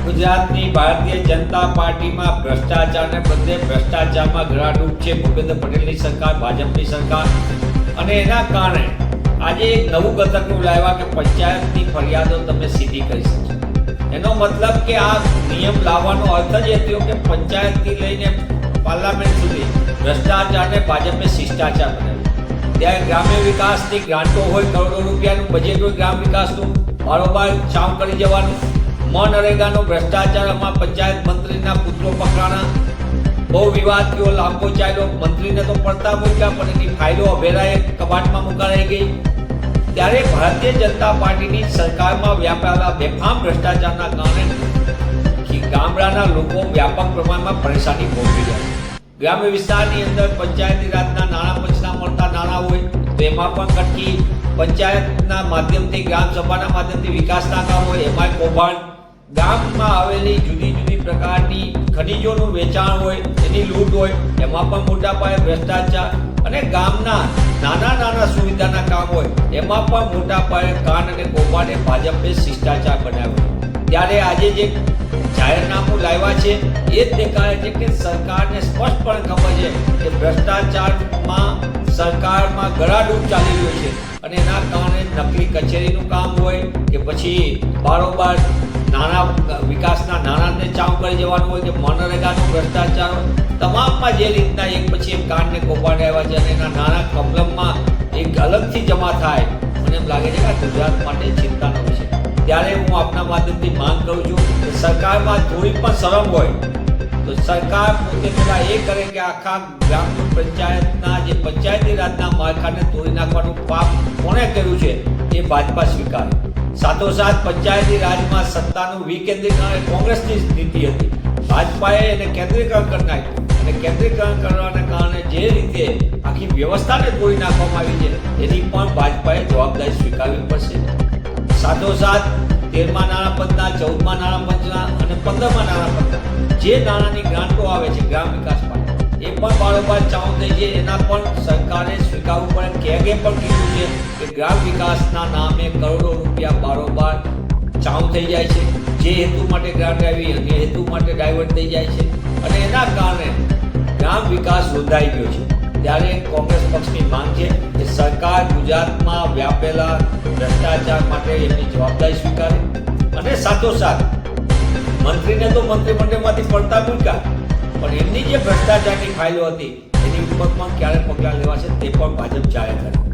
ગુજરાતની ભારતીય જનતા પાર્ટીમાં ભ્રષ્ટાચારને બદલે ભ્રષ્ટાચારમાં ઘરાડૂબ છે ભૂપેન્દ્ર પટેલની સરકાર, ભાજપની સરકાર, અને એના કારણે આજે એક નવું ગતકનું લાવ્યા કે પંચાયતની ફરિયાદો તમે સીધી કરી શકશો. એનો મતલબ કે આ નિયમ લાવવાનો અર્થ જ એ થયો કે પંચાયતથી લઈને પાર્લામેન્ટ સુધી ભ્રષ્ટાચારને ભાજપે શિષ્ટાચાર બનાવ્યો. ત્યારે ગ્રામ્ય વિકાસની ગ્રાન્ટો હોય, કરોડો રૂપિયાનું બજેટ હોય ગ્રામ વિકાસનું, બારોબાર ચાવ કરી જવાનું. મનરેગાનો ભ્રષ્ટાચારમાં પંચાયત મંત્રીના પુત્રો પકડાણા, બહુ વિવાદ થયો, લાંબો ચાલ્યો. મંત્રીને તો પડતા મૂક્યા પણ એની ફાઇલો અભેરાએ કબાટમાં મુકાઈ ગઈ. ત્યારે ભારતીય જનતા પાર્ટીની સરકારમાં વ્યાપેલા બેફામ ભ્રષ્ટાચારના કારણે ગામડાના લોકો વ્યાપક પ્રમાણમાં પરેશાની ભોગવી રહ્યા છે. ગ્રામ્ય વિસ્તારની અંદર પંચાયતી રાજના નાણાં પંચના મળતા નાણાં હોય તો એમાં પણ કટકી, પંચાયતના માધ્યમથી ગ્રામ સભાના માધ્યમથી વિકાસના કામ હોય એમાં કૌભાંડ, ગામમાં આવેલી જુદી જુદી પ્રકારની ખનીજોનું વેચાણ હોય એની લૂંટ હોય એમાં પણ મોટા પાયે ભ્રષ્ટાચાર, અને ગામના નાના નાના સુવિધાના કામ હોય એમાં પણ મોટા પાયે કાન અને કૌભાંડે ભાજપે શિષ્ટાચાર બનાવ્યો. ત્યારે આજે જે જાહેરનામું લાવ્યા છે એ જ દેખાડે છે કે સરકારને સ્પષ્ટપણે ખબર છે કે ભ્રષ્ટાચારમાં સરકારમાં ગળાડૂબ ચાલી રહ્યો છે, અને એના કારણે નકલી કચેરીનું કામ હોય કે પછી બારોબાર નાના વિકાસના નાણાંને ચાવ કરી જવાનું હોય કે મનરેગાનો ભ્રષ્ટાચાર હોય, તમામમાં જે રીતના એક પછી એક કાંડને કૌભાંડ આવ્યા છે અને એના નાના કમલમમાં એક અલગથી જમા થાય, મને એમ લાગે છે કે આ ગુજરાત માટે ચિંતાનો વિષય. ત્યારે હું આપના માધ્યમથી માંગ કરું છું કે સરકારમાં થોડી પણ શરમ હોય તો સરકાર પોતે પહેલાં એ કરે કે આખા ગ્રામ પંચાયતના જે પંચાયતી રાજના માળખાને તોડી નાખવાનું પાપ કોણે કર્યું છે એ ભાજપા સ્વીકારે. સાથોસાથ પંચાયતી રાજમાં સત્તાનું વિકેન્દ્રીકરણ કોંગ્રેસની નીતિ હતી, ભાજપાએ એને કેન્દ્રીકરણ કરી નાખ્યું, અને કેન્દ્રીકરણ કરવાને કારણે જે રીતે આખી વ્યવસ્થાને તોડી નાખવામાં આવી છે એની પણ ભાજપાએ જવાબદારી સ્વીકારવી પડશે. સાથોસાથ 13મા નાણાં પંચના, 14મા નાણાં પંચના અને 15મા નાણાં પંચના જે નાણાંની ગ્રાન્ટો આવે છે ગ્રામ વિકાસ માટે એ પણ બારોબાર ચાઉ થઈ છે. એના પણ સરકારે સ્વીકારવું પડે. કેગે પણ કીધું છે કે ગ્રામ વિકાસના નામે કરોડો રૂપિયા બારોબાર ચાઉ થઈ જાય છે, જે હેતુ માટે ગ્રાન્ટ આવી અન્ય હેતુ માટે ડાયવર્ટ થઈ જાય છે, અને એના કારણે ગ્રામ વિકાસ રોધાઈ ગયો છે. ત્યારે કોંગ્રેસ પક્ષની માંગ છે કે સરકાર ગુજરાતમાં વ્યાપેલા ભ્રષ્ટાચાર માટે એમની જવાબદારી સ્વીકારે, અને સાથોસાથ મંત્રીને તો મંત્રીમંડળમાંથી પડતા મૂક્યા પણ એમની જે ભ્રષ્ટાચારની ફાઇલો હતી એની ઉપર પણ ક્યારે પગલાં લેવાશે તે પણ ભાજપ જાહેર કરે.